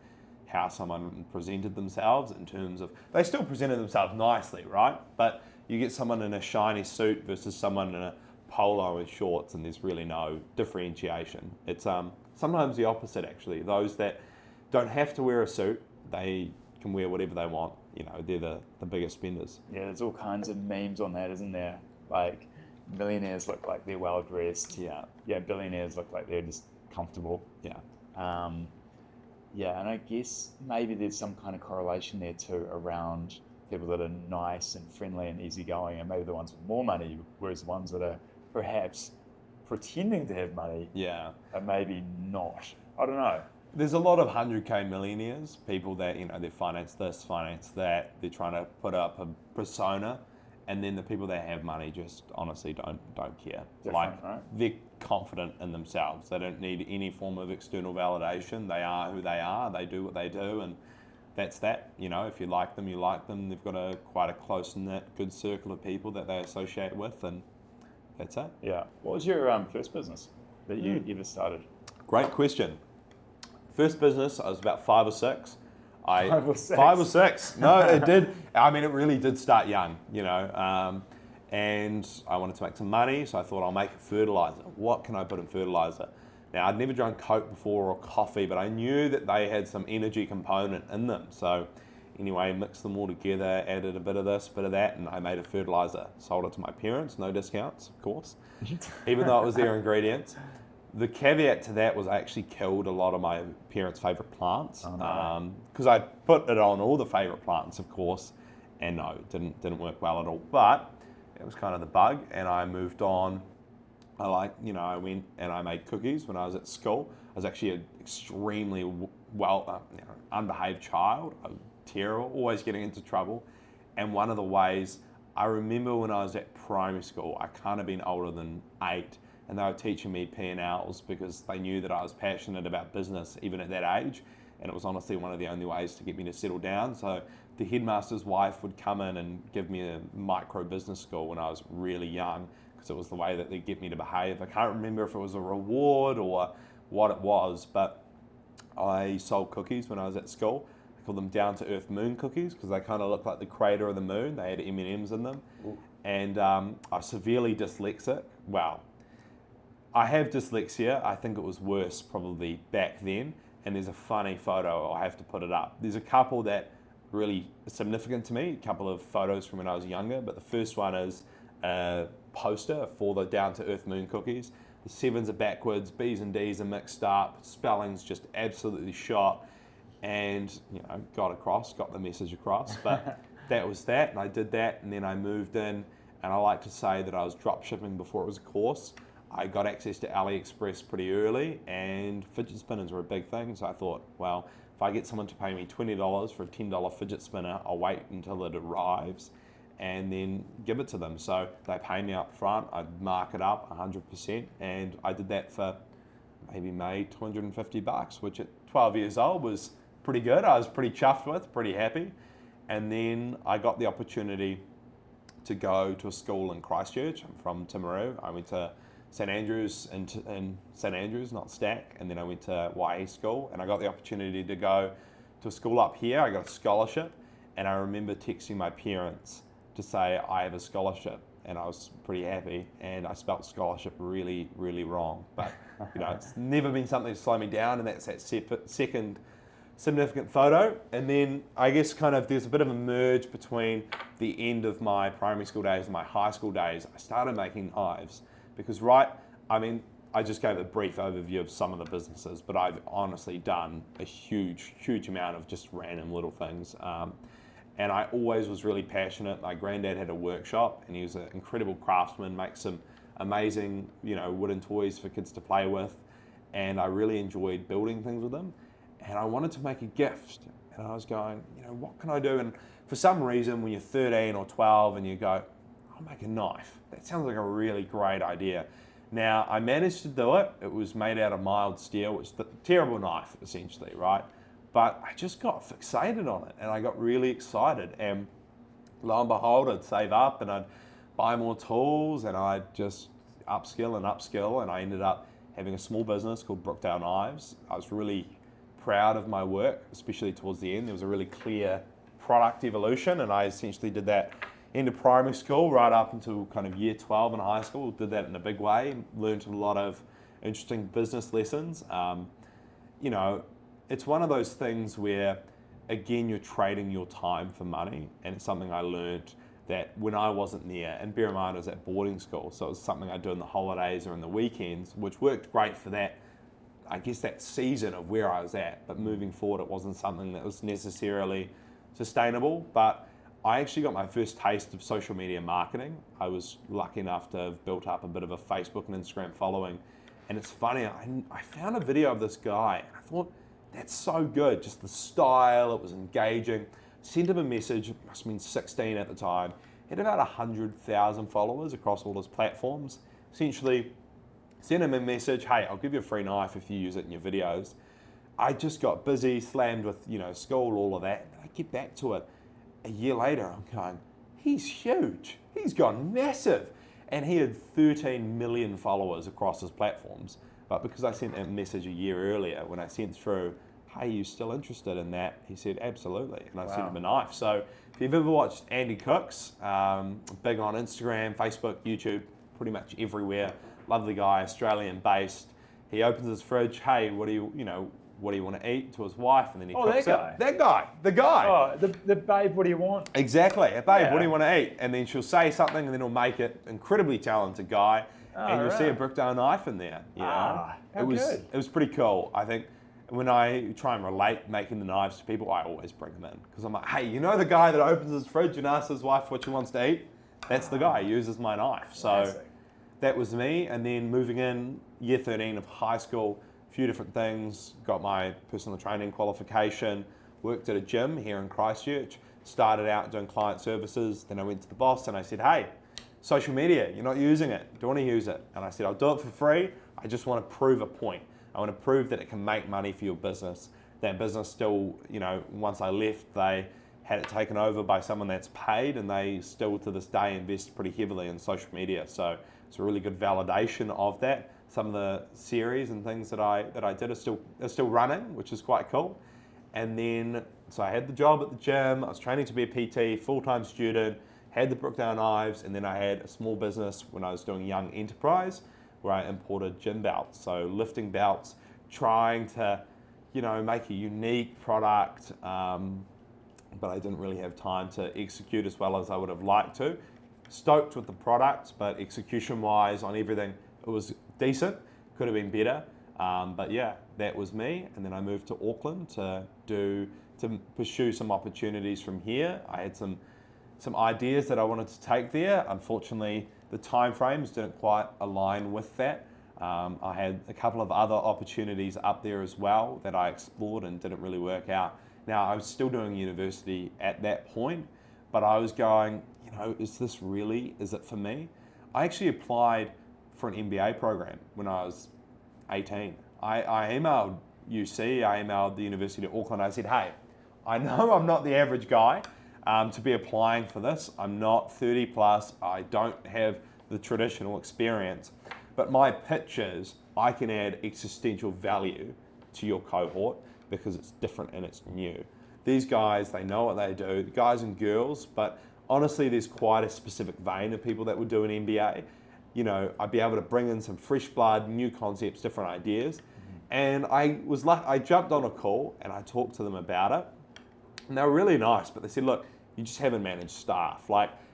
how someone presented themselves in terms of, they still presented themselves nicely, right? But you get someone in a shiny suit versus someone in a polo and shorts, and there's really no differentiation. It's sometimes the opposite, actually. Those that don't have to wear a suit, they can wear whatever they want. They're the biggest spenders. Yeah, there's all kinds of memes on that, isn't there? Like, millionaires look like they're well dressed. Yeah, billionaires look like they're just comfortable. Yeah. And I guess maybe there's some kind of correlation there too around people that are nice and friendly and easygoing, and maybe the ones with more money, whereas the ones that are perhaps pretending to have money, are maybe not. I don't know. There's a lot of 100K millionaires, people that, they finance this, finance that. They're trying to put up a persona. And then the people that have money just honestly don't care. Different, right? They're confident in themselves. They don't need any form of external validation. They are who they are. They do what they do, and that's that. If you like them, you like them. They've got quite a close-knit, good circle of people that they associate with, and that's it. Yeah. What was your first business that you ever started? Great question. First business, I was about 5 or 6. 5 or 6? 5 or 6. No, it did. I mean, it really did start young, and I wanted to make some money, so I thought I'll make a fertilizer. What can I put in fertilizer? Now, I'd never drunk Coke before or coffee, but I knew that they had some energy component in them. So anyway, mixed them all together, added a bit of this, bit of that, and I made a fertilizer. Sold it to my parents, no discounts, of course, even though it was their ingredients. The caveat to that was I actually killed a lot of my parents' favourite plants because I put it on all the favourite plants, of course, and no, it didn't work well at all. But it was kind of the bug, and I moved on. I went and I made cookies when I was at school. I was actually an extremely unbehaved child, terrible, always getting into trouble. And one of the ways I remember when I was at primary school, I can't have been older than 8. and they were teaching me P&Ls because they knew that I was passionate about business even at that age, and it was honestly one of the only ways to get me to settle down. So the headmaster's wife would come in and give me a micro business school when I was really young, because it was the way that they'd get me to behave. I can't remember if it was a reward or what it was, but I sold cookies when I was at school. I called them down-to-earth moon cookies because they kind of looked like the crater of the moon. They had M&Ms in them. Ooh. And I'm severely dyslexic. Well, I have dyslexia. I think it was worse probably back then. And there's a funny photo. I'll have to put it up. There's a couple that are really significant to me, a couple of photos from when I was younger. But the first one is a poster for the down-to-earth moon cookies. The 7s are backwards, B's and D's are mixed up, spelling's just absolutely shot, and got the message across. But that was that, and I did that, and then I moved in, and I like to say that I was drop shipping before it was a course. I got access to AliExpress pretty early, and fidget spinners were a big thing, so I thought, well, if I get someone to pay me $20 for a $10 fidget spinner, I'll wait until it arrives and then give it to them. So they pay me up front, I'd mark it up 100%, and I did that for maybe made $250, which at 12 years old was pretty good. I was pretty chuffed with, pretty happy. And then I got the opportunity to go to a school in Christchurch. I'm from Timaru. I went to St Andrews in St Andrews, not Stack, and then I went to YA school, and I got the opportunity to go to a school up here. I got a scholarship, and I remember texting my parents to say I have a scholarship, and I was pretty happy, and I spelt scholarship really, really wrong. But it's never been something to slow me down, and that's that second significant photo. And then I guess kind of there's a bit of a merge between the end of my primary school days and my high school days. I started making knives because I just gave a brief overview of some of the businesses, but I've honestly done a huge, huge amount of just random little things. And I always was really passionate. My granddad had a workshop, and he was an incredible craftsman, makes some amazing, wooden toys for kids to play with. And I really enjoyed building things with him. And I wanted to make a gift. And I was going, what can I do? And for some reason, when you're 13 or 12 and you go, I'll make a knife. That sounds like a really great idea. Now, I managed to do it. It was made out of mild steel, which is a terrible knife, essentially, right? But I just got fixated on it, and I got really excited. And lo and behold, I'd save up, and I'd buy more tools, and I'd just upskill, and I ended up having a small business called Brookdale Knives. I was really proud of my work, especially towards the end. There was a really clear product evolution, and I essentially did that into primary school right up until kind of year 12 in high school. Did that in a big way, learned a lot of interesting business lessons. It's one of those things where, again, you're trading your time for money, and it's something I learned that when I wasn't there, and bear in mind I was at boarding school, so it was something I do in the holidays or in the weekends, which worked great for that, I guess, that season of where I was at. But moving forward, it wasn't something that was necessarily sustainable. But I actually got my first taste of social media marketing. I was lucky enough to have built up a bit of a Facebook and Instagram following. And it's funny, I found a video of this guy, and I thought, that's so good, just the style, it was engaging. Sent him a message, it must have been 16 at the time. He had about 100,000 followers across all his platforms. Essentially, sent him a message, hey, I'll give you a free knife if you use it in your videos. I just got busy, slammed with school, all of that. I get back to it a year later, I'm going, he's huge, he's gone massive. And he had 13 million followers across his platforms. But because I sent that message a year earlier, when I sent through, hey, you still interested in that? He said, absolutely. And I sent him a knife. So if you've ever watched Andy Cooks, big on Instagram, Facebook, YouTube, pretty much everywhere, lovely guy, Australian based. He opens his fridge, hey, what do you want to eat, to his wife, and then he cooks it. That guy, the guy. Oh, the babe, what do you want? Exactly, babe, what do you want to eat? And then she'll say something, and then he'll make it. Incredibly talented guy. And you'll see a Brookdale knife in there. It was pretty cool. I think when I try and relate making the knives to people, I always bring them in. Because I'm like, hey, the guy that opens his fridge and asks his wife what she wants to eat? That's the guy who uses my knife. So that was me. And then moving in, year 13 of high school, a few different things. Got my personal training qualification, worked at a gym here in Christchurch, started out doing client services. Then I went to the boss and I said, hey, social media, you're not using it. Do you want to use it? And I said, I'll do it for free. I just want to prove a point. I want to prove that it can make money for your business. That business still, once I left, they had it taken over by someone that's paid, and they still to this day invest pretty heavily in social media. So it's a really good validation of that. Some of the series and things that I did are still running, which is quite cool. And then, so I had the job at the gym, I was training to be a PT, full-time student, had the Brookdale knives, and then I had a small business when I was doing Young Enterprise where I imported gym belts. So lifting belts, trying to, make a unique product, but I didn't really have time to execute as well as I would have liked to. Stoked with the product, but execution-wise on everything, it was decent, could have been better. But yeah, that was me. And then I moved to Auckland to pursue some opportunities from here. I had some ideas that I wanted to take there. Unfortunately, the timeframes didn't quite align with that. I had a couple of other opportunities up there as well that I explored and didn't really work out. Now, I was still doing university at that point, but I was going, is it for me? I actually applied for an MBA program when I was 18. I emailed UC, I emailed the University of Auckland. I said, hey, I know I'm not the average guy to be applying for this. I'm not 30 plus. I don't have the traditional experience. But my pitch is I can add existential value to your cohort because it's different and it's new. These guys, they know what they do, the guys and girls, but honestly, there's quite a specific vein of people that would do an MBA. I'd be able to bring in some fresh blood, new concepts, different ideas. And I jumped on a call and I talked to them about it. And they were really nice, but they said, look, you just haven't managed staff.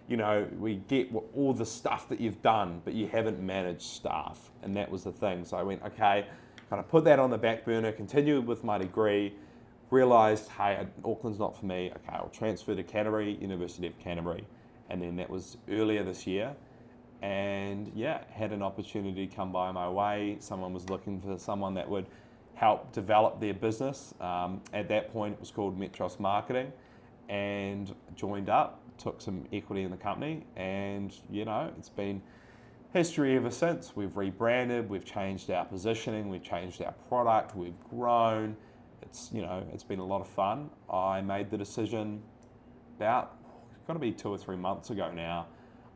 We get all the stuff that you've done, but you haven't managed staff. And that was the thing. So I went, okay, kind of put that on the back burner, continued with my degree, realised, hey, Auckland's not for me. Okay, I'll transfer to Canterbury, University of Canterbury. And then that was earlier this year. And yeah, had an opportunity come by my way. Someone was looking for someone that would help develop their business. At that point, it was called Metros Marketing, and joined up, took some equity in the company, and it's been history ever since. We've rebranded, we've changed our positioning, we've changed our product, we've grown. It's been a lot of fun. I made the decision about, it's got to be 2 or 3 months ago now.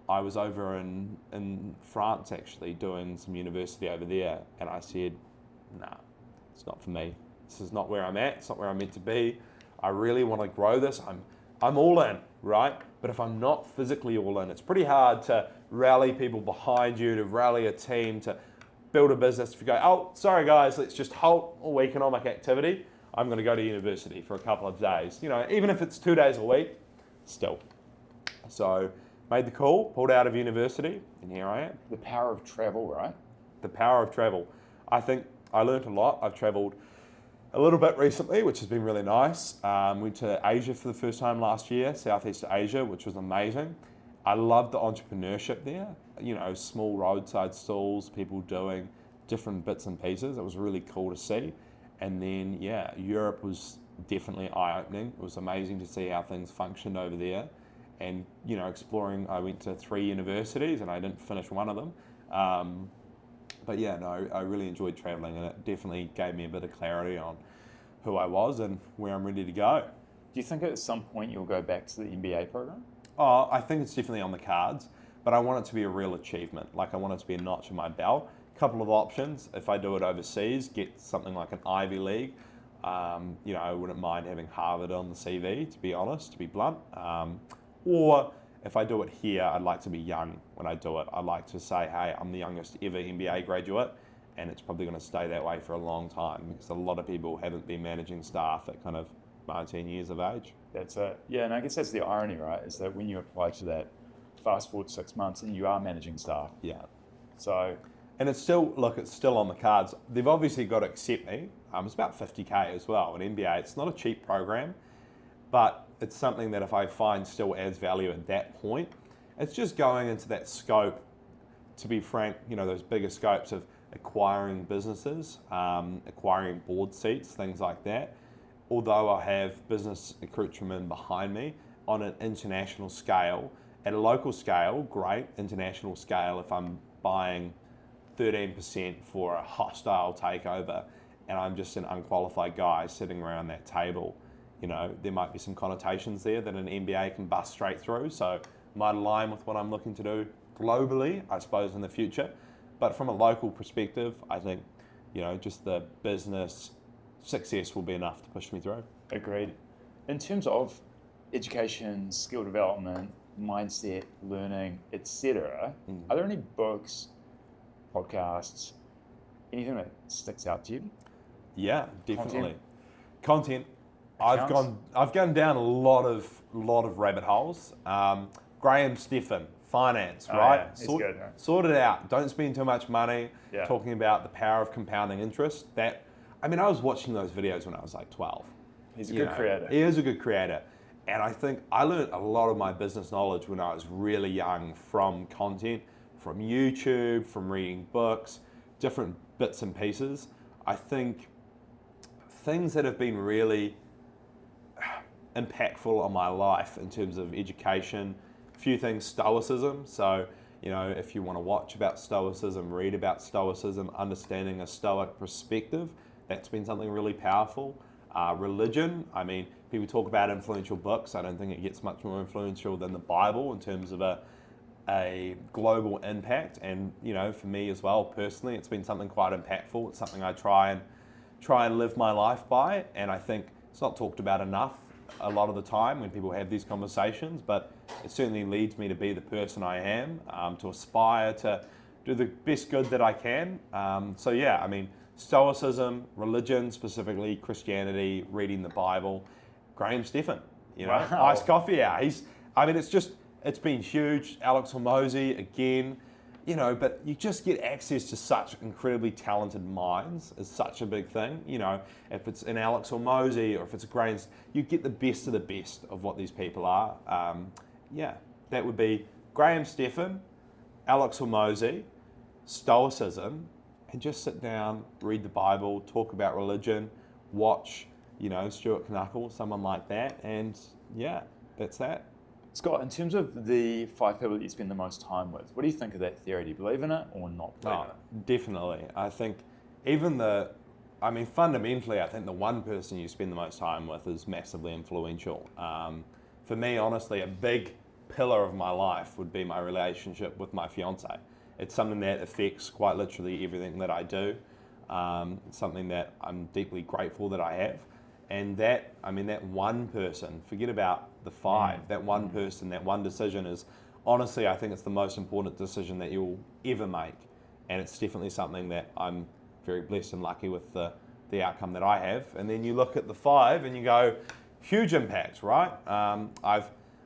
I was over in France actually doing some university over there, and I said, nah, it's not for me. This is not where I'm at. It's not where I'm meant to be. I really want to grow this. I'm all in, right? But if I'm not physically all in, it's pretty hard to rally people behind you, to rally a team, to build a business. If you go, oh, sorry guys, let's just halt all economic activity. I'm going to go to university for a couple of days. Even if it's 2 days a week, still. So made the call, pulled out of university, and here I am. The power of travel, right? The power of travel. I think I learned a lot. I've travelled a little bit recently, which has been really nice. Went to Asia for the first time last year, Southeast Asia, which was amazing. I loved the entrepreneurship there. Small roadside stalls, people doing different bits and pieces. It was really cool to see. And then, yeah, Europe was definitely eye-opening. It was amazing to see how things functioned over there. And, exploring, I went to 3 universities and I didn't finish one of them. But yeah, no, I really enjoyed traveling, and it definitely gave me a bit of clarity on who I was and where I'm ready to go. Do you think at some point you'll go back to the MBA program? Oh, I think it's definitely on the cards, but I want it to be a real achievement. I want it to be a notch in my belt. A couple of options. If I do it overseas, get something like an Ivy League. I wouldn't mind having Harvard on the CV, to be honest, to be blunt. Or if I do it here, I'd like to be young when I do it. I'd like to say, hey, I'm the youngest ever MBA graduate, and it's probably going to stay that way for a long time because a lot of people haven't been managing staff at kind of 19 years of age. That's it. Yeah, and I guess that's the irony, right? Is that when you apply to that, fast forward 6 months and you are managing staff. Yeah. So, and it's still on the cards. They've obviously got to accept me. It's about 50K as well, an MBA. It's not a cheap program, but it's something that if I find still adds value at that point, it's just going into that scope, to be frank, those bigger scopes of acquiring businesses, acquiring board seats, things like that. Although I have business accoutrement behind me on an international scale, At a local scale, great. International scale, if I'm buying 13% for a hostile takeover and I'm just an unqualified guy sitting around that table, there might be some connotations there that an MBA can bust straight through. So might align with what I'm looking to do globally, I suppose, in the future. But from a local perspective, I think, just the business success will be enough to push me through. Agreed. In terms of education, skill development, mindset, learning, etc., are there any books, podcasts, anything that sticks out to you? Yeah, definitely. Content. I've gone down a lot of rabbit holes. Graham Stephan, finance, right? Yeah, he's good, right? Sort it out. Don't spend too much money. Yeah. Talking about the power of compounding interest. I was watching those videos when I was like 12. He's a good creator. He is a good creator. And I think I learned a lot of my business knowledge when I was really young from content, from YouTube, from reading books, different bits and pieces. I think things that have been really impactful on my life in terms of education, a few things, Stoicism. So, if you want to watch about Stoicism, read about Stoicism, understanding a Stoic perspective, that's been something really powerful. Religion, people talk about influential books. I don't think it gets much more influential than the Bible in terms of a global impact. And, for me as well, personally, it's been something quite impactful. It's something I try and live my life by. And I think it's not talked about enough a lot of the time when people have these conversations, but it certainly leads me to be the person I am, to aspire to do the best good that I can. Stoicism, religion, specifically Christianity, reading the Bible, Graham Stephan, Wow. Iced coffee hour. It's been huge. Alex Hormozy, again, but you just get access to such incredibly talented minds is such a big thing. If it's an Alex Hormozy or if it's a Graham, you get the best of what these people are. That would be Graham Stephan, Alex Hormozy, Stoicism, and just sit down, read the Bible, talk about religion, watch, Stuart Knuckle, someone like that, and that's that. Scott, in terms of the 5 people that you spend the most time with, what do you think of that theory? Do you believe in it or not believe in it? Definitely. I think fundamentally, I think the one person you spend the most time with is massively influential. For me, honestly, a big pillar of my life would be my relationship with my fiance. It's something that affects quite literally everything that I do. It's something that I'm deeply grateful that I have. And that one person, forget about the 5, that one person, that one decision is, honestly, I think it's the most important decision that you'll ever make. And it's definitely something that I'm very blessed and lucky with the outcome that I have. And then you look at the 5 and you go, huge impact, right?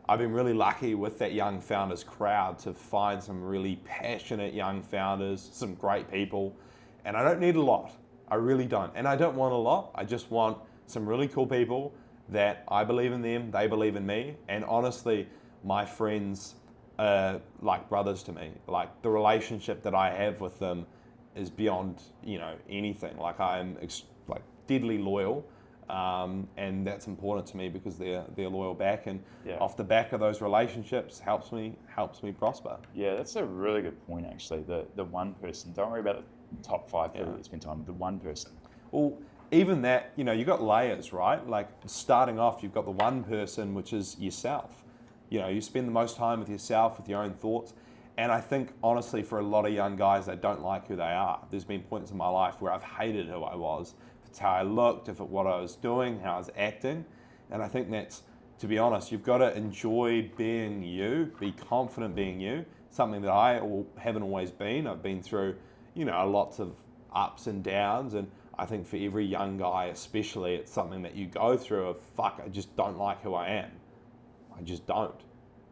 I've been really lucky with that young founders crowd to find some really passionate young founders, some great people. And I don't need a lot. I really don't. And I don't want a lot. I just want some really cool people that I believe in them, they believe in me. And honestly, my friends are like brothers to me. Like the relationship that I have with them is beyond, anything. Like I'm deadly loyal. And that's important to me because they're loyal back, and off the back of those relationships helps me prosper. Yeah, that's a really good point actually. The one person. Don't worry about the top 5 people that spend time with. The one person. Well, even that, you've got layers, right? Like starting off, you've got the one person, which is yourself. You spend the most time with yourself, with your own thoughts. And I think, honestly, for a lot of young guys, they don't like who they are. There's been points in my life where I've hated who I was. If it's how I looked, if it's what I was doing, how I was acting. And I think that's, to be honest, you've got to enjoy being you, be confident being you, something that I haven't always been. I've been through, lots of ups and downs, and I think for every young guy especially, it's something that you go through of, I just don't like who I am. I just don't.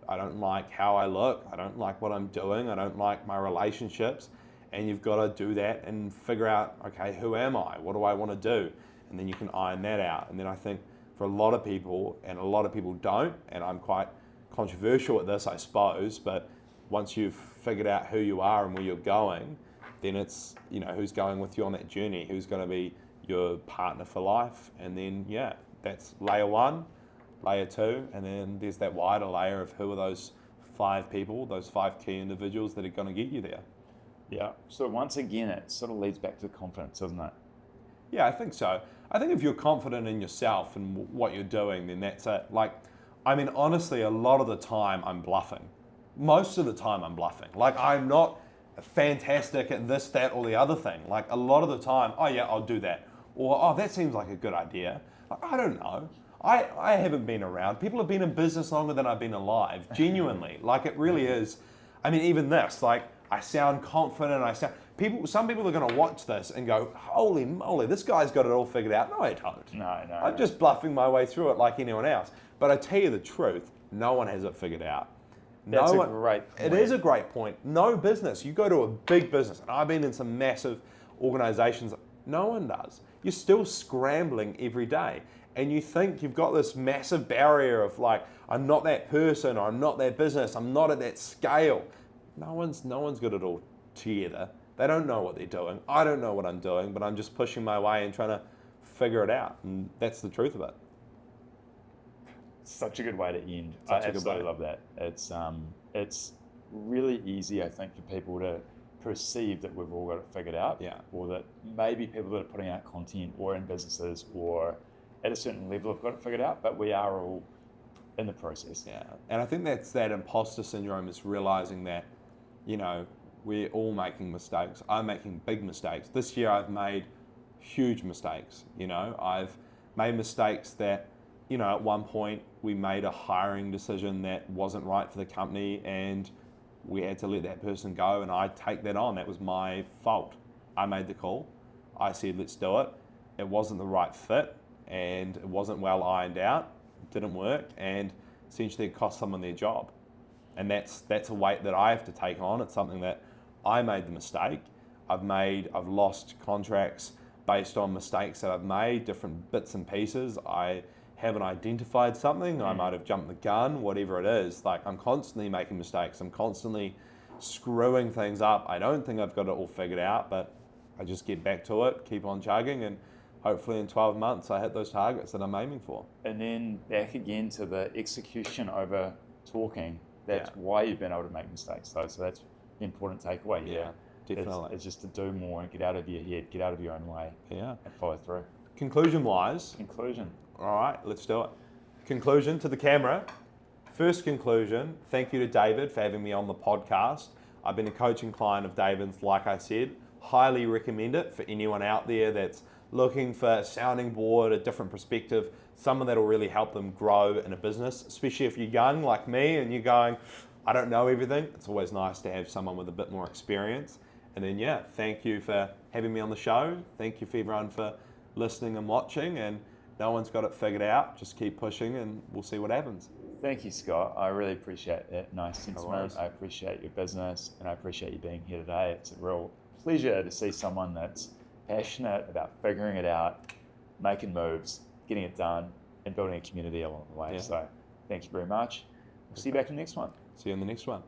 I don't like how I look. I don't like what I'm doing. I don't like my relationships. And you've got to do that and figure out, okay, who am I? What do I want to do? And then you can iron that out. And then I think for a lot of people, and a lot of people don't, and I'm quite controversial at this, I suppose, but once you've figured out who you are and where you're going, then it's, who's going with you on that journey, who's going to be your partner for life. And then, that's layer 1, layer 2, and then there's that wider layer of who are those 5 people, those 5 key individuals that are going to get you there. Yeah. So once again, it sort of leads back to confidence, doesn't it? Yeah, I think so. I think if you're confident in yourself and what you're doing, then that's it. Like, I mean, honestly, a lot of the time I'm bluffing. Most of the time I'm bluffing. Like, I'm not fantastic at this, that, or the other thing. Like, a lot of the time, oh yeah, I'll do that. Or, oh, that seems like a good idea. Like, I don't know. I haven't been around. People have been in business longer than I've been alive, genuinely. Like, it really is. I mean, even this, like, I sound confident, some people are going to watch this and go, holy moly, this guy's got it all figured out. No, I don't. No. I'm just bluffing my way through it like anyone else. But I tell you the truth, no one has it figured out. That's a great point. It is a great point. No business. You go to a big business, and I've been in some massive organizations, no one does. You're still scrambling every day. And you think you've got this massive barrier of like, I'm not that person, or I'm not that business, I'm not at that scale. No one's got it all together. They don't know what they're doing. I don't know what I'm doing, but I'm just pushing my way and trying to figure it out. And that's the truth of it. Such a good way to end. I absolutely love that. It's really easy, I think, for people to perceive that we've all got it figured out. Yeah. Or that maybe people that are putting out content or in businesses or at a certain level have got it figured out, but we are all in the process. Yeah. And I think that's that imposter syndrome, is realizing that, you know, we're all making mistakes. I'm making big mistakes. This year I've made huge mistakes. You know, I've made mistakes that, you know, at one point we made a hiring decision that wasn't right for the company and we had to let that person go, and I take that on. That was my fault. I made the call. I said, let's do it. It wasn't the right fit and it wasn't well ironed out. It didn't work, and essentially it cost someone their job. And that's a weight that I have to take on. It's something that I made the mistake. I've lost contracts based on mistakes that I've made, different bits and pieces. I haven't identified something. I might have jumped the gun, whatever it is. Like, I'm constantly making mistakes. I'm constantly screwing things up. I don't think I've got it all figured out, but I just get back to it, keep on chugging, and hopefully in 12 months I hit those targets that I'm aiming for. And then back again to the execution over talking. That's why you've been able to make mistakes, though. So that's the important takeaway here. Yeah, definitely. It's just to do more and get out of your head, get out of your own way, and follow through. Conclusion-wise. Conclusion. All right, let's do it. Conclusion to the camera. First conclusion, thank you to David for having me on the podcast. I've been a coaching client of David's, like I said. Highly recommend it for anyone out there that's looking for a sounding board, a different perspective, someone that'll really help them grow in a business, especially if you're young like me and you're going, I don't know everything. It's always nice to have someone with a bit more experience. And then, thank you for having me on the show. Thank you for everyone for listening and watching. And no one's got it figured out. Just keep pushing and we'll see what happens. Thank you, Scott. I really appreciate that nice sentiment. worries. I appreciate your business and I appreciate you being here today. It's a real pleasure to see someone that's passionate about figuring it out, making moves, getting it done, and building a community along the way. Yeah. So thank you very much. We'll see you back in the next one. See you in the next one.